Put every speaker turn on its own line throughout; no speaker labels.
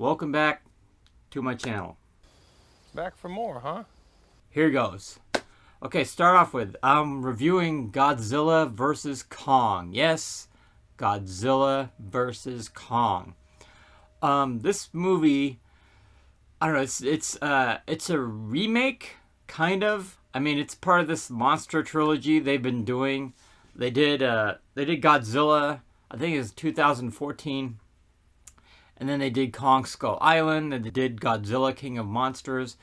welcome back to my channel.
Back for more, huh?
Here goes. Okay, start off with, I'm reviewing Godzilla vs. Kong. Yes, Godzilla vs. Kong. This movie, I don't know, it's a remake, kind of. I mean, it's part of this monster trilogy they've been doing. They did Godzilla, I think it was 2014. And then they did Kong Skull Island, and they did Godzilla King of Monsters.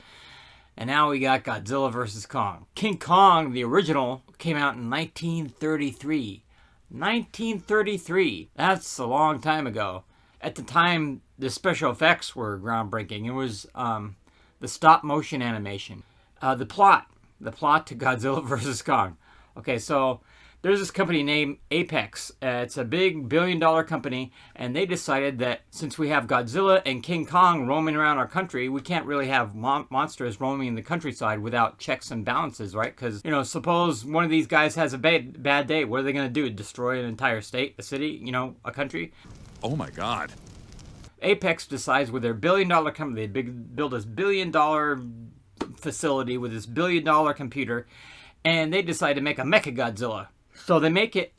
And now we got Godzilla vs. Kong. King Kong, the original, came out in 1933. 1933. That's a long time ago. At the time, the special effects were groundbreaking. It was the stop motion animation. The plot to Godzilla vs. Kong. Okay, so there's this company named Apex. It's a big billion-dollar company, and they decided that since we have Godzilla and King Kong roaming around our country, we can't really have monsters roaming in the countryside without checks and balances, right? Because, you know, suppose one of these guys has a bad day. What are they going to do? Destroy an entire state, a city, you know, a country?
Oh my God.
Apex decides with their billion-dollar company, they build this billion-dollar facility with this billion-dollar computer, and they decide to make a Mechagodzilla. So they make it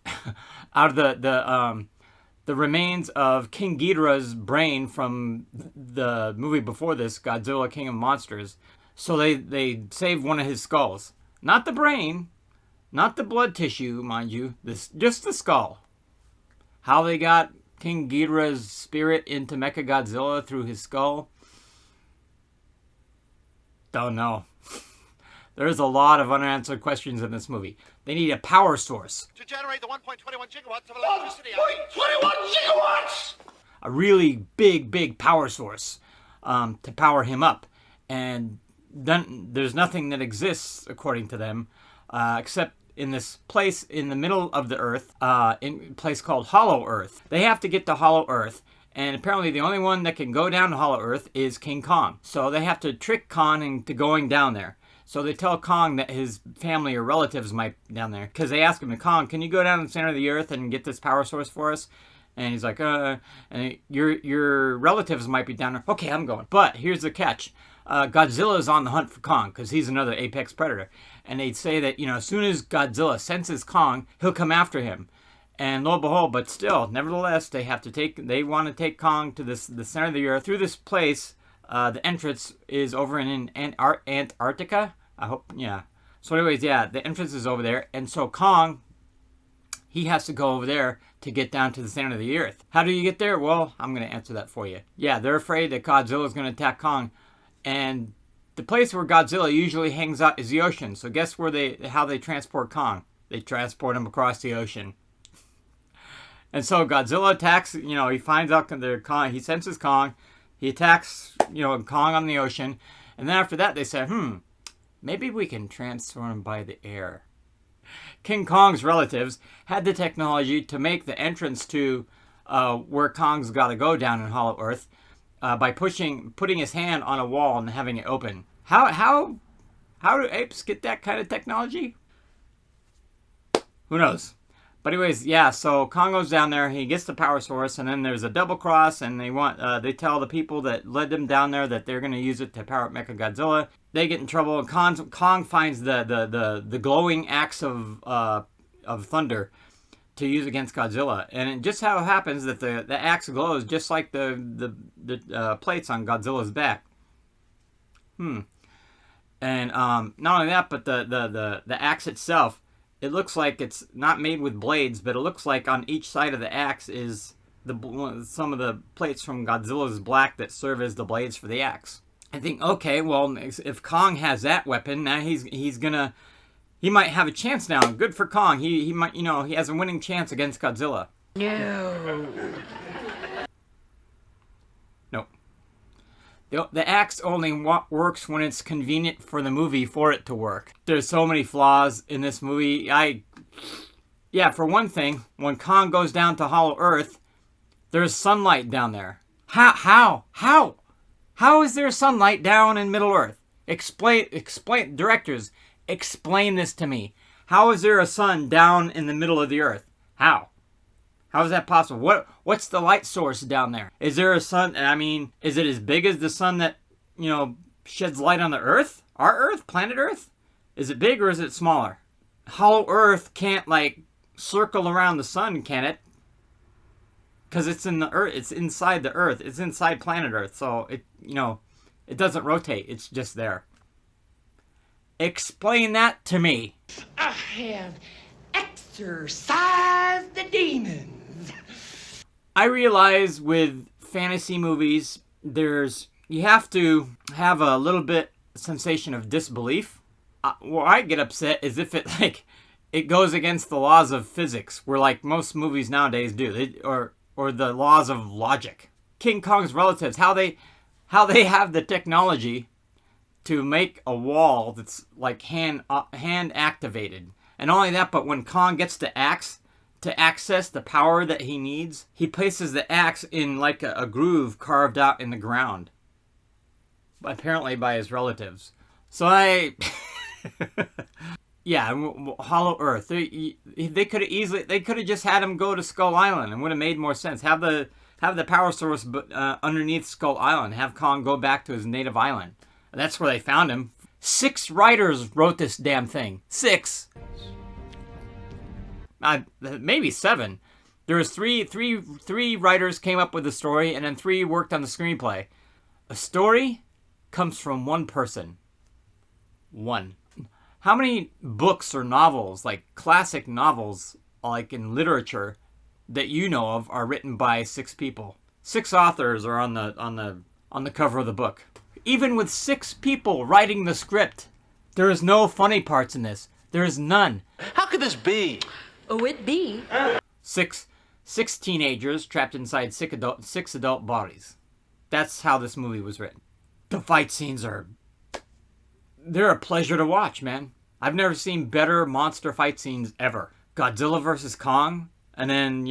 out of the remains of King Ghidorah's brain from the movie before this, Godzilla King of Monsters. So they save one of his skulls. Not the brain, not the blood tissue, mind you, just the skull. How they got King Ghidorah's spirit into Mechagodzilla through his skull? Don't know. There's a lot of unanswered questions in this movie. They need a power source.
To generate the 1.21 gigawatts of electricity.
1.21 gigawatts!
A really big power source to power him up. And then there's nothing that exists, according to them, except in this place in the middle of the Earth, in a place called Hollow Earth. They have to get to Hollow Earth. And apparently the only one that can go down to Hollow Earth is King Kong. So they have to trick Kong into going down there. So they tell Kong that his family or relatives might be down there. Because they ask him, Kong, can you go down to the center of the earth and get this power source for us? And he's like, and your relatives might be down there. Okay, I'm going. But here's the catch. Godzilla is on the hunt for Kong because he's another apex predator. And they say that, you know, as soon as Godzilla senses Kong, he'll come after him. And lo and behold, but still, nevertheless, they want to take Kong to the center of the earth through this place. The entrance is over in Antarctica. I hope, yeah. So anyways, yeah, the entrance is over there. And so Kong, he has to go over there to get down to the center of the earth. How do you get there? Well, I'm going to answer that for you. Yeah, they're afraid that Godzilla is going to attack Kong. And the place where Godzilla usually hangs out is the ocean. So guess how they transport Kong? They transport him across the ocean. And so Godzilla attacks, you know, he finds out Kong, he senses Kong. He attacks, you know, Kong on the ocean. And then after that, they say, maybe we can transfer him by the air. King Kong's relatives had the technology to make the entrance to where Kong's got to go down in Hollow Earth by putting his hand on a wall and having it open. How do apes get that kind of technology? Who knows? But anyways, yeah, so Kong goes down there, he gets the power source, and then there's a double cross, and they tell the people that led them down there that they're going to use it to power up Mechagodzilla. They get in trouble, and Kong finds the glowing axe of thunder to use against Godzilla. And it just how it happens that the axe glows just like the plates on Godzilla's back. And not only that, but the axe itself, it looks like it's not made with blades, but it looks like on each side of the axe is some of the plates from Godzilla's back that serve as the blades for the axe. I think, okay, well, if Kong has that weapon, now he might have a chance now. Good for Kong. He might, you know, he has a winning chance against Godzilla.
No.
Nope. The axe only works when it's convenient for the movie for it to work. There's so many flaws in this movie. Yeah, for one thing, when Kong goes down to Hollow Earth, there's sunlight down there. How is there sunlight down in Middle Earth? Explain, directors, explain this to me. How is there a sun down in the middle of the earth? How? How is that possible? What's the light source down there? Is there a sun? I mean, is it as big as the sun that, sheds light on the Earth? Our Earth? Planet Earth? Is it big or is it smaller? Hollow Earth can't, circle around the sun, can it? Because it's in the Earth. It's inside the Earth. It's inside planet Earth. So, it doesn't rotate. It's just there. Explain that to me.
I have exorcised the demons.
I realize with fantasy movies, you have to have a little bit sensation of disbelief. Where I get upset is if it goes against the laws of physics, where most most nowadays do, or the laws of logic. King Kong's relatives, how they have the technology to make a wall that's hand activated, and not only that, but when Kong gets the axe to access the power that he needs, he places the axe in a groove carved out in the ground, apparently by his relatives. So yeah, Hollow Earth. They could have just had him go to Skull Island and would have made more sense. Have the power source underneath Skull Island. Have Kong go back to his native island. That's where they found him. 6 writers wrote this damn thing. 6. Maybe 7. There was three writers came up with the story, and then 3 worked on the screenplay. A story comes from one person. One. How many books or novels, classic novels, in literature, that you know of, are written by 6 people? 6 authors are on the cover of the book. Even with 6 people writing the script, there is no funny parts in this. There is none.
How could this be?
Oh, it be.
6 teenagers trapped inside 6 adult bodies. That's how this movie was written. The fight scenes they're a pleasure to watch, man. I've never seen better monster fight scenes ever. Godzilla versus Kong, and then,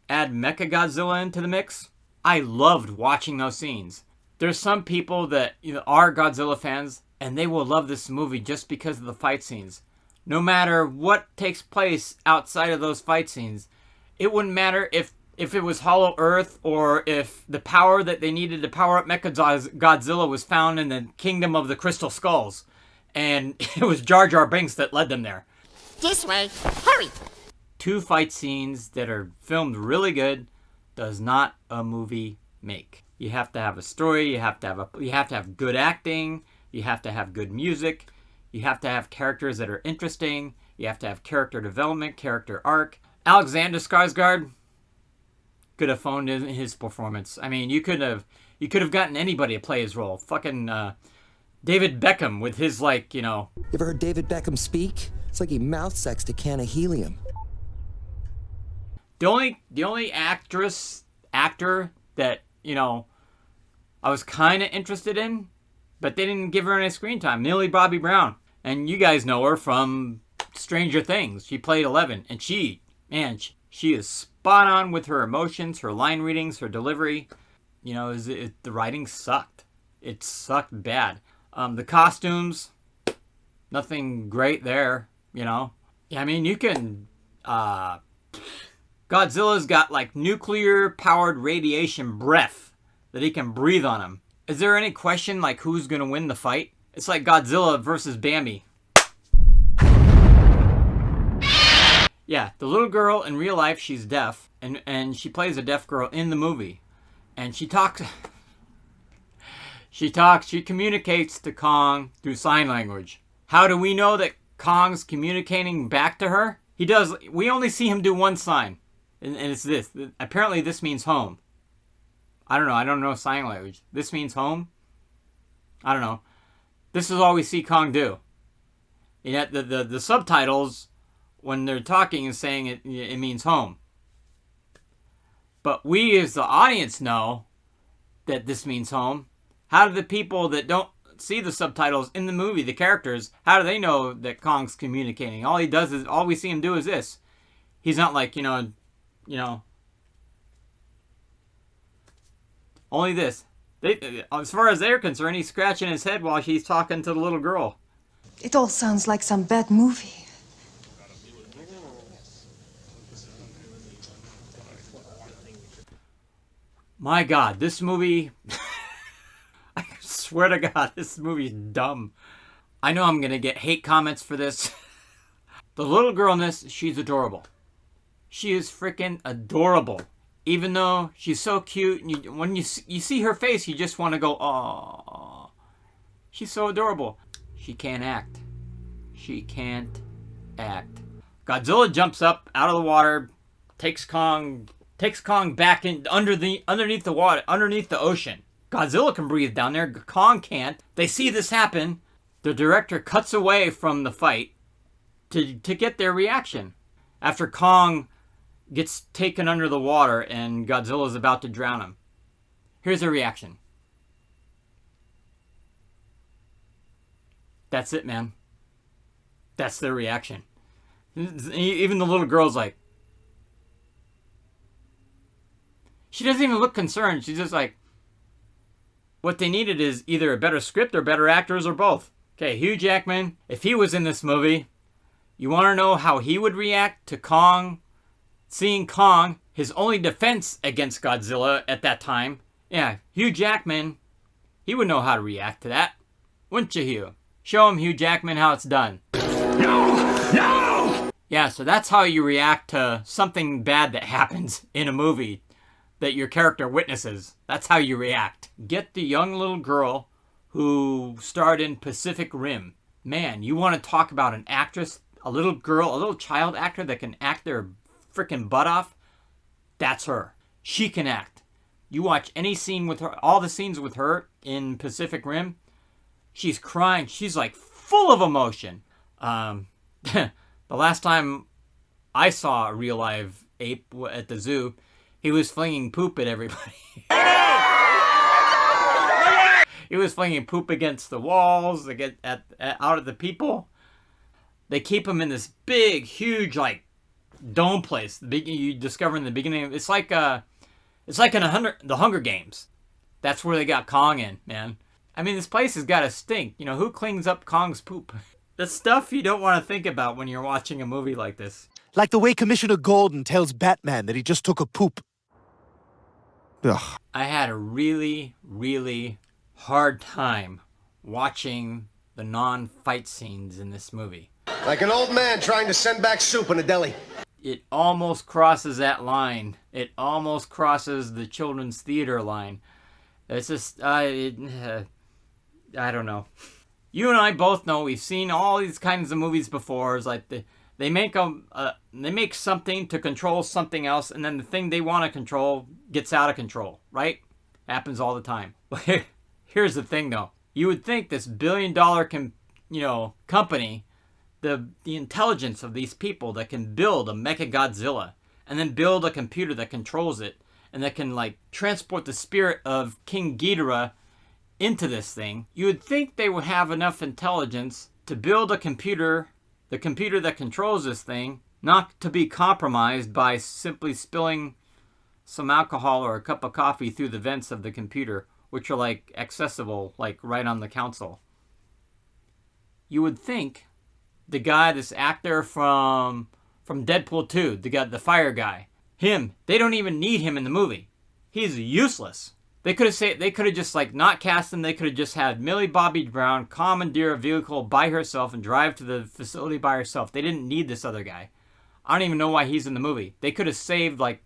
add Mechagodzilla into the mix. I loved watching those scenes. There's some people that are Godzilla fans, and they will love this movie just because of the fight scenes. No matter what takes place outside of those fight scenes, it wouldn't matter if it was Hollow Earth, or if the power that they needed to power up Mechagodzilla was found in the Kingdom of the Crystal Skulls, and it was Jar Jar Binks that led them there.
This way. Hurry.
2 fight scenes that are filmed really good does not a movie make. You have to have a story. You have to have good acting. You have to have good music. You have to have characters that are interesting. You have to have character development, character arc. Alexander Skarsgård could have phoned in his performance. I mean, you could have gotten anybody to play his role. Fucking David Beckham with his
You ever heard David Beckham speak? It's like he mouth sexed a can of helium.
The only actor that I was kind of interested in, but they didn't give her any screen time. Millie Bobby Brown, and you guys know her from Stranger Things. She played 11, and she is spot on with her emotions, her line readings, her delivery. The writing sucked. It sucked bad. The costumes, nothing great there. I mean, you can. Godzilla's got nuclear powered radiation breath that he can breathe on him. Is there any question who's gonna win the fight? It's like Godzilla versus Bambi. Yeah, the little girl in real life, she's deaf, and she plays a deaf girl in the movie. And she communicates to Kong through sign language. How do we know that Kong's communicating back to her? He does. We only see him do one sign, and it's this. Apparently this means home. I don't know. I don't know sign language. This means home? I don't know. This is all we see Kong do. Yet the subtitles, when they're talking, is saying it means home. But we as the audience know that this means home. How do the people that don't see the subtitles in the movie, the characters, how do they know that Kong's communicating? All we see him do is this. He's not only this. As far as they're concerned, he's scratching his head while she's talking to the little girl.
It all sounds like some bad movie.
My God, this movie... I swear to God, this movie's dumb. I know I'm going to get hate comments for this. The little girl in this, she's adorable. She is freaking adorable. Even though she's so cute, and when you see her face, you just want to go, "Aww." She's so adorable. She can't act. She can't act. Godzilla jumps up out of the water, takes Kong back in underneath the water, underneath the ocean. Godzilla can breathe down there. Kong can't. They see this happen. The director cuts away from the fight to get their reaction. After Kong gets taken under the water and Godzilla's about to drown him. Here's their reaction. That's it, man. That's their reaction. Even the little girl's like... She doesn't even look concerned. She's just like... What they needed is either a better script or better actors or both. Okay, Hugh Jackman, if he was in this movie, you want to know how he would react to Kong? Seeing Kong, his only defense against Godzilla at that time. Yeah, Hugh Jackman, he would know how to react to that. Wouldn't you, Hugh? Show him, Hugh Jackman, how it's done. No! No! Yeah, so that's how you react to something bad that happens in a movie that your character witnesses. That's how you react. Get the young little girl who starred in Pacific Rim. Man, you want to talk about an actress, a little girl, a little child actor that can act their freaking butt off? That's her. She can act. You watch any scene with her, all the scenes with her in Pacific Rim, she's crying. She's like full of emotion. The last time I saw a real live ape at the zoo, he was flinging poop at everybody. He was flinging poop against the walls, out at the people. They keep him in this big, huge, like, dome place. You discover in the beginning, it's like in the Hunger Games. That's where they got Kong in, man. I mean, this place has got to stink. You know, who cleans up Kong's poop? The stuff you don't want to think about when you're watching a movie like this.
Like the way Commissioner Gordon tells Batman that he just took a poop. Ugh.
I had a really, really hard time watching the non-fight scenes in this movie.
Like an old man trying to send back soup in a deli.
It almost crosses that line. It almost crosses the children's theater line. It's just, I don't know. You and I both know we've seen all these kinds of movies before. It's like they make something to control something else, and then the thing they want to control gets out of control, right? Happens all the time. Here's the thing, though. You would think this billion-dollar company, the intelligence of these people that can build a Mechagodzilla and then build a computer that controls it and that can like transport the spirit of King Ghidorah into this thing, you would think they would have enough intelligence to build a computer, the computer that controls this thing, not to be compromised by simply spilling some alcohol or a cup of coffee through the vents of the computer, which are like accessible, like right on the console. You would think the guy, this actor from Deadpool 2, the fire guy, him, they don't even need him in the movie. He's useless. They could have just like not cast him. They could have just had Millie Bobby Brown commandeer a vehicle by herself and drive to the facility by herself. They didn't need this other guy. I don't even know why he's in the movie. They could have saved like,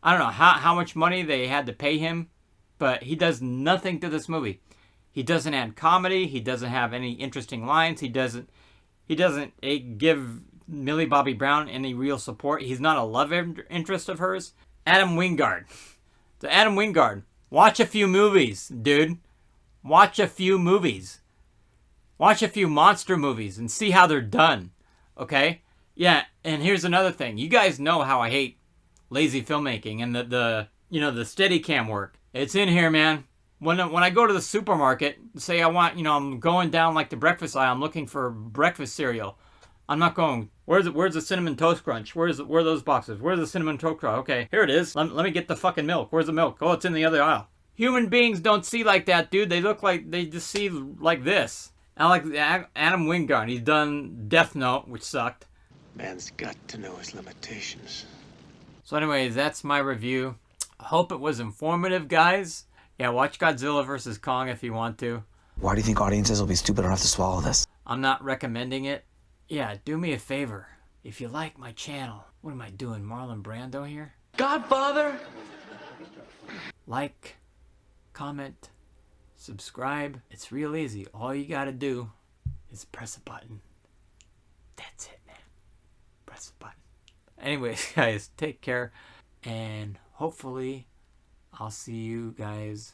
I don't know how much money they had to pay him, but he does nothing to this movie. He doesn't add comedy. He doesn't have any interesting lines. He doesn't give Millie Bobby Brown any real support. He's not a love interest of hers. Adam Wingard. So Adam Wingard, watch a few movies, dude. Watch a few movies. Watch a few monster movies and see how they're done. Okay? Yeah, and here's another thing. You guys know how I hate lazy filmmaking and the Steadicam work. It's in here, man. When I go to the supermarket, say I want, I'm going down like the breakfast aisle, I'm looking for breakfast cereal. I'm not going, where's the Cinnamon Toast Crunch? Where are those boxes? Where's the Cinnamon Toast Crunch? Okay, here it is. Let me get the fucking milk. Where's the milk? Oh, it's in the other aisle. Human beings don't see like that, dude. They look like, they just see like this. I like Adam Wingard. He's done Death Note, which sucked.
Man's got to know his limitations.
So anyways, that's my review. I hope it was informative, guys. Yeah, watch Godzilla vs. Kong if you want to.
Why do you think audiences will be stupid enough to swallow this?
I'm not recommending it. Yeah, do me a favor. If you like my channel, what am I doing, Marlon Brando here?
Godfather?
Like, comment, subscribe. It's real easy. All you gotta do is press a button. That's it, man. Press a button. Anyways, guys, take care. And hopefully, I'll see you guys